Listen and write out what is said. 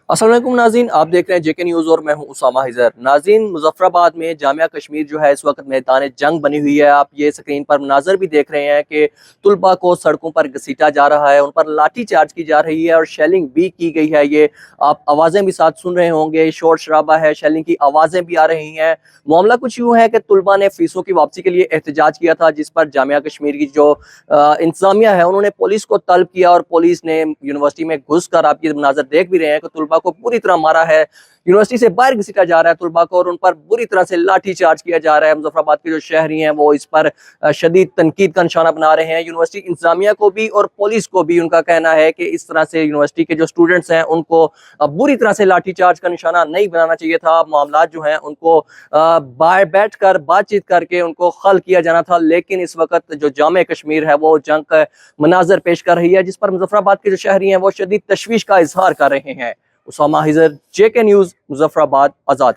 अस्सलाम वालेकुम नाज़रीन, आप देख रहे हैं जेके न्यूज़ और मैं हूं उसामा हिजर। नाज़रीन, मुजफ्फराबाद में जामिया कश्मीर जो है इस वक्त मैदान जंग बनी हुई है। आप ये स्क्रीन पर मनाज़र भी देख रहे हैं कि तुलबा को सड़कों पर घसीटा जा रहा है, उन पर लाठी चार्ज की जा रही है और शेलिंग भी की गई है। ये आप आवाज़ें भी साथ सुन रहे होंगे, शोर शराबा है, शेलिंग की आवाज़ें भी आ रही हैं। मामला कुछ यूँ है कि तुलबा ने फ़ीसों की वापसी के लिए एहतजाज किया था, जिस पर जामिया कश्मीर की जो इंतजामिया है उन्होंने पुलिस को तलब किया और पुलिस ने यूनिवर्सिटी में घुस कर, आप ये मनाज़र देख भी रहे हैं कि तुलबा को पूरी तरह मारा है। यूनिवर्सिटी से बाहर घसीटा जा रहा है तुलबा को और उन पर बुरी तरह से लाठी चार्ज किया जा रहा है। मुजफ्फराबाद के जो शहरी हैं वो इस पर शदीद तनकीद का निशाना बना रहे हैं। यूनिवर्सिटी इंतजामिया को भी और पुलिस को भी उनका कहना है कि इस तरह से यूनिवर्सिटी के जो स्टूडेंट्स हैं उनको बुरी तरह से लाठी चार्ज का निशाना नहीं बनाना चाहिए था। मामला जो हैं उनको बाहर बैठ कर बातचीत करके उनको हल किया जाना था, लेकिन इस वक्त जो जामे कश्मीर है वो जंग का मनाजर पेश कर रही है, जिस पर मुजफ्फराबाद के जो शहरी हैं वो शदीद तशवीश का इजहार कर रहे हैं। उसामा हिजर, जेके न्यूज़, मुजफ्फराबाद, आज़ाद।